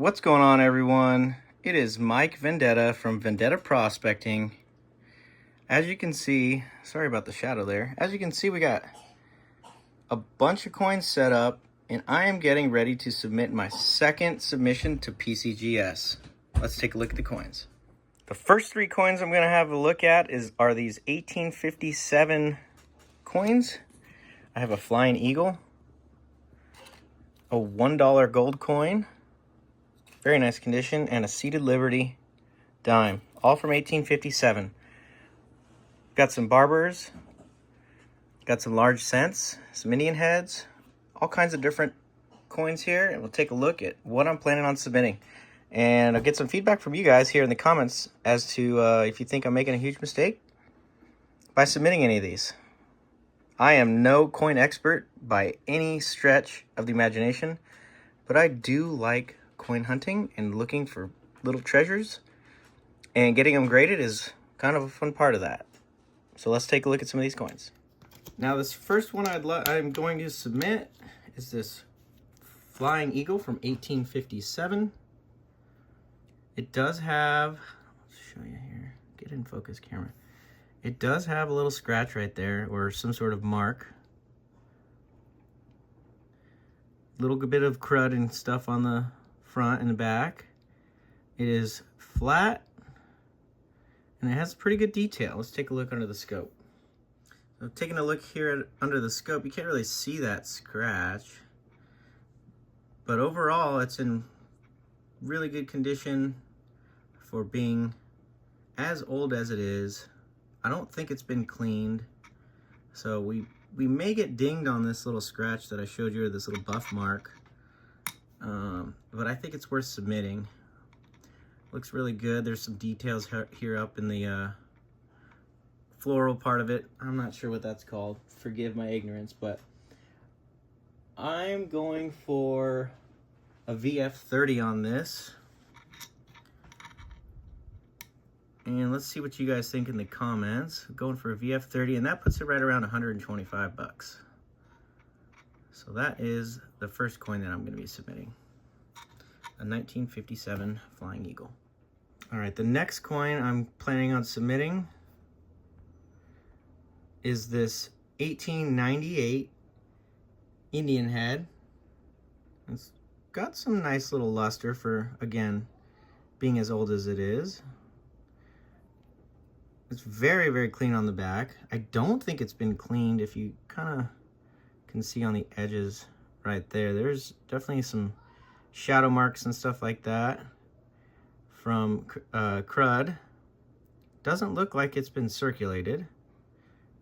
What's going on, everyone? It is Mike Vendetta from Vendetta Prospecting. As you can see, sorry about the shadow there. As you can see, we got a bunch of coins set up, and I am getting ready to submit my second submission to PCGS. Let's take a look at the coins. The first three coins I'm going to have a look at are these 1857 coins. I have a Flying Eagle, a $1 gold coin, very nice condition, and a Seated Liberty dime, all from 1857. Got some barbers, got some large cents, some Indian heads, all kinds of different coins here, and we'll take a look at what I'm planning on submitting. And I'll get some feedback from you guys here in the comments as to if you think I'm making a huge mistake by submitting any of these. I am no coin expert by any stretch of the imagination, but I do like coin hunting and looking for little treasures, and getting them graded is kind of a fun part of that. So let's take a look at some of these coins. Now, this first one I'm going to submit is this Flying Eagle from 1857. It does have, let's show you here, get in focus, camera. It does have a little scratch right there, or some sort of mark. Little bit of crud and stuff on the front and the back. It is flat, and it has pretty good detail. Let's take a look under the scope. So taking a look here under the scope, you can't really see that scratch, but overall it's in really good condition for being as old as it is. I don't think it's been cleaned, so we may get dinged on this little scratch that I showed you, or this little buff mark, but I think it's worth submitting. Looks really good. There's some details here up in the floral part of it. I'm not sure what that's called. Forgive my ignorance, but I'm going for a VF30 on this. And let's see what you guys think in the comments. I'm going for a VF30, and that puts it right around 125 bucks. So that is the first coin that I'm going to be submitting. A 1957 Flying Eagle. All right, the next coin I'm planning on submitting is this 1898 Indian head. It's got some nice little luster for, again, being as old as it is. It's very, very clean on the back. I don't think it's been cleaned. If you kind of can see on the edges right there, there's definitely some shadow marks and stuff like that from crud. Doesn't look like it's been circulated.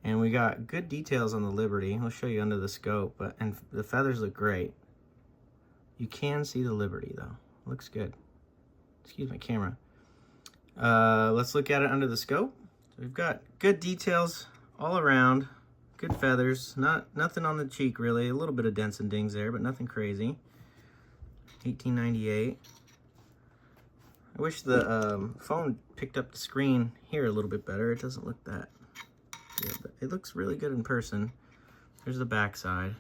And we got good details on the Liberty. I'll show you under the scope, and the feathers look great. You can see the Liberty though. Looks good. Excuse my camera. Let's look at it under the scope. So we've got good details all around. Good feathers. Nothing on the cheek really. A little bit of dents and dings there, but nothing crazy. 1898. I wish the phone picked up the screen here a little bit better. It doesn't look that good, but it looks really good in person. There's the back side.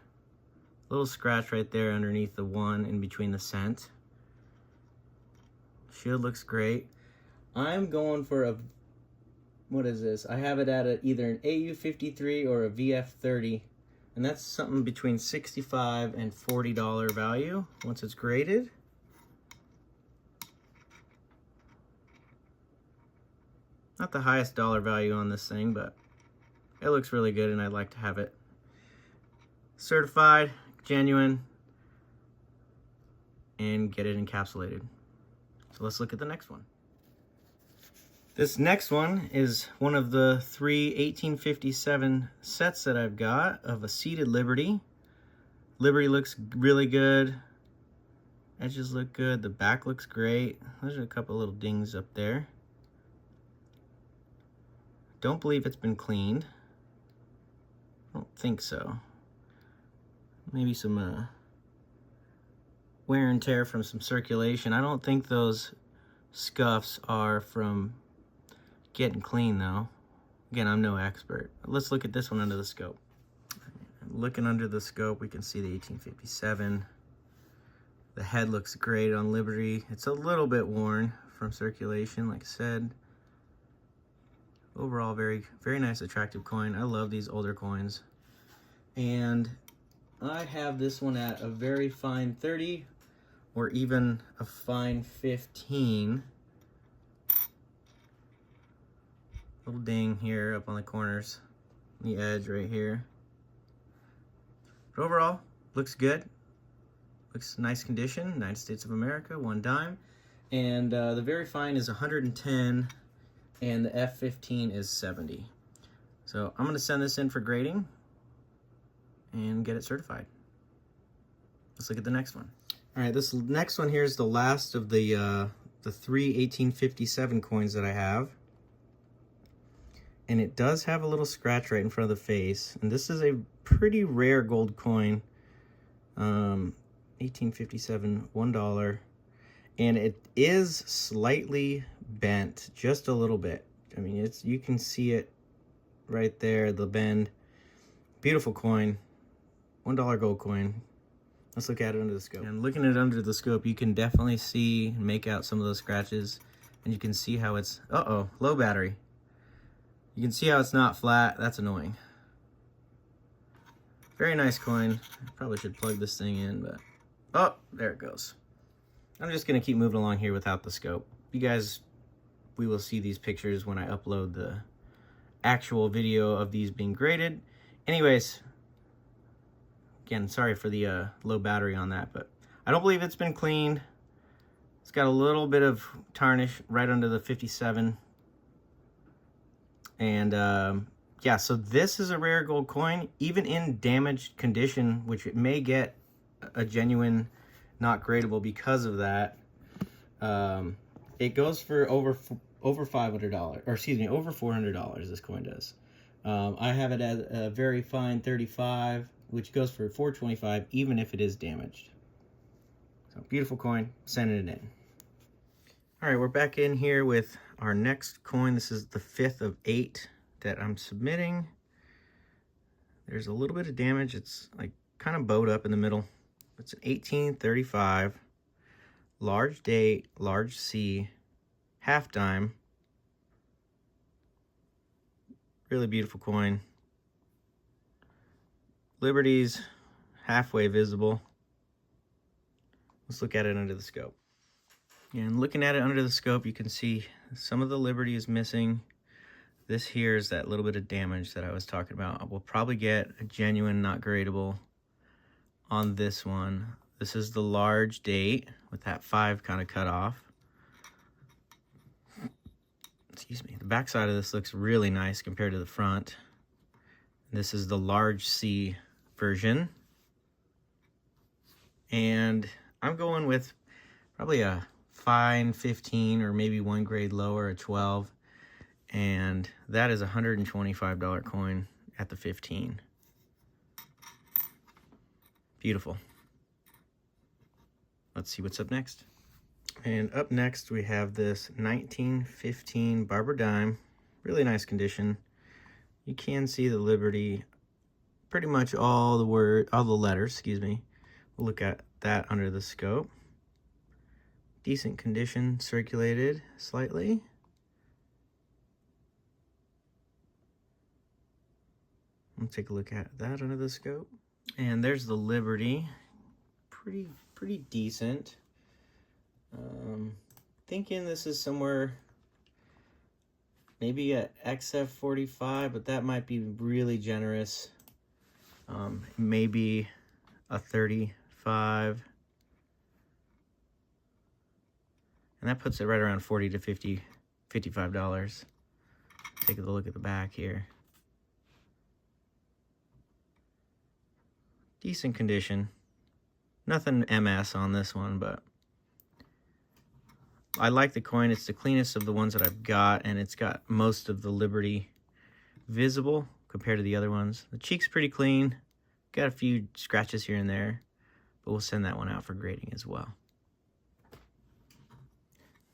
Little scratch right there underneath the one in between the cent. Shield looks great. I'm going for a, what is this? I have it at either an AU53 or a VF30, and that's something between $65 and $40 value once it's graded. Not the highest dollar value on this thing, but it looks really good, and I'd like to have it certified, genuine, and get it encapsulated. So let's look at the next one. This next one is one of the three 1857 sets that I've got of a Seated Liberty. Liberty looks really good. Edges look good. The back looks great. There's a couple little dings up there. Don't believe it's been cleaned. I don't think so. Maybe some wear and tear from some circulation. I don't think those scuffs are from getting clean though. Again, I'm no expert. Let's look at this one under the scope. Looking under the scope, we can see the 1857. The head looks great on Liberty. It's a little bit worn from circulation, like I said. Overall, very, very nice, attractive coin. I love these older coins. And I have this one at a very fine 30 or even a fine 15. Little ding here up on the corners, the edge right here. But overall, looks good. Looks nice condition. United States of America, 1 dime. And the very fine is 110, and the F15 is 70. So I'm gonna send this in for grading and get it certified. Let's look at the next one. All right, this next one here is the last of the 3 1857 coins that I have. And it does have a little scratch right in front of the face. And this is a pretty rare gold coin. 1857, $1. And it is slightly bent, just a little bit. I mean, you can see it right there, the bend. Beautiful coin, $1 gold coin. Let's look at it under the scope. And looking at it under the scope, you can definitely see and make out some of those scratches. And you can see how it's, low battery. You can see how it's not flat. That's annoying. Very nice coin. I probably should plug this thing in, but oh, there it goes. I'm just gonna keep moving along here without the scope. You guys, we will see these pictures when I upload the actual video of these being graded. Anyways, again, sorry for the low battery on that, but I don't believe it's been cleaned. It's got a little bit of tarnish right under the 57. And yeah, so this is a rare gold coin, even in damaged condition, which it may get a genuine not gradable because of that. It goes for over $500, or excuse me, over $400. This coin does. I have it at a very fine 35, which goes for $425, even if it is damaged. So beautiful coin, sending it in. All right, we're back in here with our next coin. This is the 5th of 8 that I'm submitting. There's a little bit of damage. It's like kind of bowed up in the middle. It's an 1835, large date, large C, half dime. Really beautiful coin. Liberty's halfway visible. Let's look at it under the scope. And looking at it under the scope, you can see some of the Liberty is missing. This here is that little bit of damage that I was talking about. We'll probably get a genuine not gradable on this one. This is the large date with that 5 kind of cut off. Excuse me. The back side of this looks really nice compared to the front. This is the large C version. And I'm going with probably a fine 15 or maybe 1 grade lower, a 12. And that is a $125 coin at the 15. Beautiful. Let's see what's up next. And up next we have this 1915 Barber dime. Really nice condition. You can see the Liberty, pretty much all the letters, excuse me. We'll look at that under the scope. Decent condition, circulated slightly. Let's take a look at that under the scope. And there's the Liberty. Pretty decent. Thinking this is somewhere maybe a XF45, but that might be really generous. Maybe a 35. And that puts it right around $40 to $55. Take a look at the back here. Decent condition. Nothing MS on this one, but I like the coin. It's the cleanest of the ones that I've got, and it's got most of the Liberty visible compared to the other ones. The cheek's pretty clean. Got a few scratches here and there, but we'll send that one out for grading as well.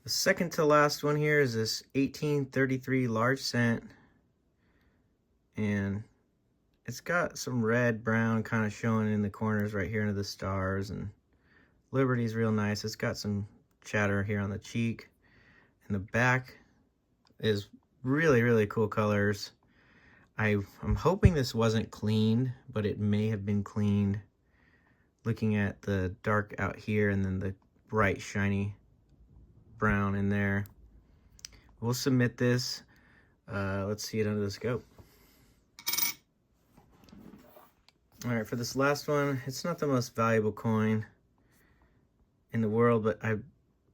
The second to last one here is this 1833 large cent, and it's got some red, brown kind of showing in the corners right here under the stars, and a Liberty's real nice. It's got some chatter here on the cheek. And the back is really, really cool colors. I'm hoping this wasn't cleaned, but it may have been cleaned. Looking at the dark out here and then the bright, shiny brown in there. We'll submit this. Let's see it under the scope. All right, for this last one, it's not the most valuable coin in the world, but I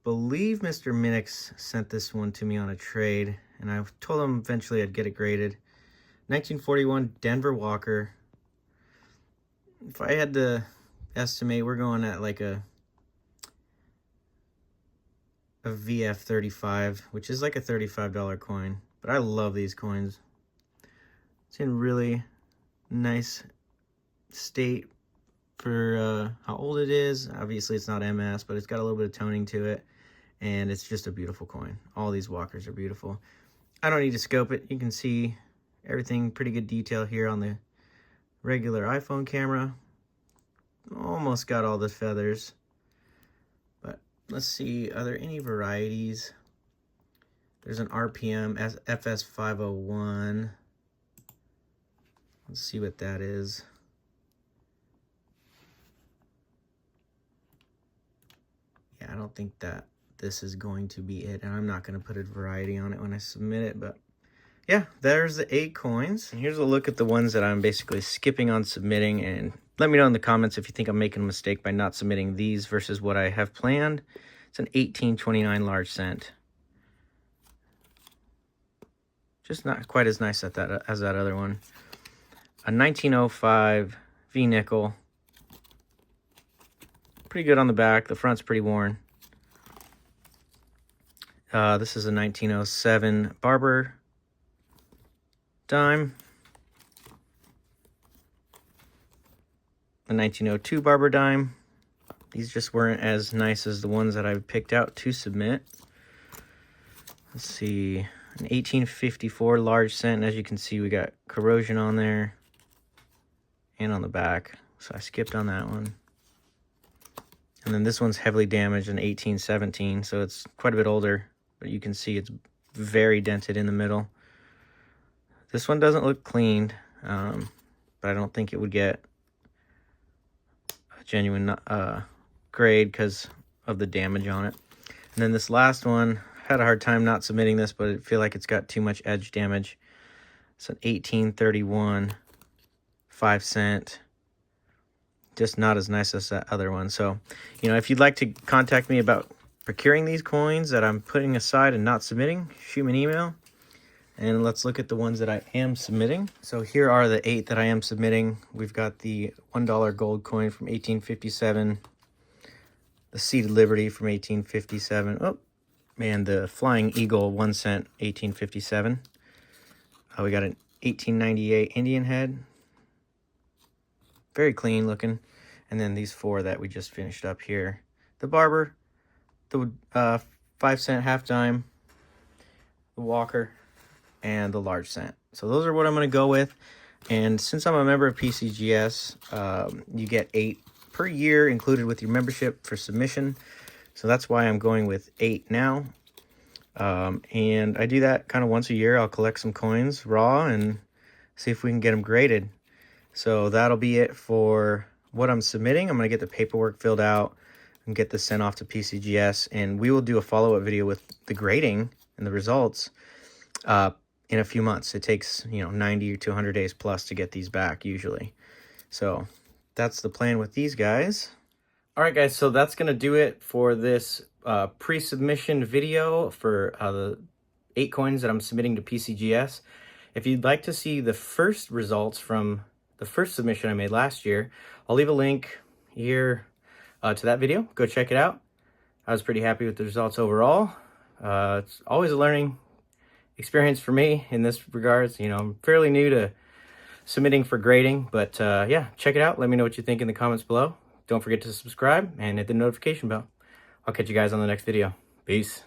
believe Mr. Minix sent this one to me on a trade, and I told him eventually I'd get it graded. 1941 Denver Walker. If I had to estimate, we're going at like a VF35, which is like a $35 coin. But I love these coins. It's in really nice state for how old it is. Obviously it's not MS, but it's got a little bit of toning to it, and it's just a beautiful coin. All these walkers are beautiful. I don't need to scope it. You can see everything, pretty good detail here on the regular iPhone camera. Almost got all the feathers, but let's see, are there any varieties? There's an RPM FS501. Let's see what that is. Yeah, I don't think that this is going to be it, and I'm not going to put a variety on it when I submit it, but yeah, there's the 8 coins. And here's a look at the ones that I'm basically skipping on submitting, and let me know in the comments if you think I'm making a mistake by not submitting these versus what I have planned. It's an 1829 large cent. Just not quite as nice as that other one. A 1905 V nickel. Pretty good on the back. The front's pretty worn. This is a 1907 Barber dime. A 1902 Barber dime. These just weren't as nice as the ones that I picked out to submit. Let's see, an 1854 large cent, and as you can see, we got corrosion on there and on the back, so I skipped on that one. And then this one's heavily damaged, an 1817, so it's quite a bit older, but you can see it's very dented in the middle. This one doesn't look cleaned, but I don't think it would get a genuine grade because of the damage on it. And then this last one, had a hard time not submitting this, but I feel like it's got too much edge damage. It's an 1831 5 cent. Just not as nice as that other one. So, you know, if you'd like to contact me about procuring these coins that I'm putting aside and not submitting, shoot me an email. And let's look at the ones that I am submitting. So here are the 8 that I am submitting. We've got the $1 gold coin from 1857. The Seated Liberty from 1857. Oh, man, the Flying Eagle 1 cent, 1857. We got an 1898 Indian head. Very clean looking. And then these 4 that we just finished up here. The Barber, the 5 cent half dime, the Walker, and the large cent. So those are what I'm going to go with. And since I'm a member of PCGS, you get 8 per year included with your membership for submission. So that's why I'm going with 8 now. And I do that kind of once a year. I'll collect some coins raw and see if we can get them graded. So that'll be it for what I'm submitting. I'm going to get the paperwork filled out and get this sent off to PCGS. And we will do a follow-up video with the grading and the results in a few months. It takes, 90 to 100 days plus to get these back usually. So that's the plan with these guys. All right, guys, so that's going to do it for this pre-submission video for the 8 coins that I'm submitting to PCGS. If you'd like to see the first results from the first submission I made last year, I'll leave a link here to that video. Go check it out. I was pretty happy with the results overall. It's always a learning experience for me in this regards. I'm fairly new to submitting for grading, but yeah, check it out. Let me know what you think in the comments below. Don't forget to subscribe and hit the notification bell. I'll catch you guys on the next video. Peace.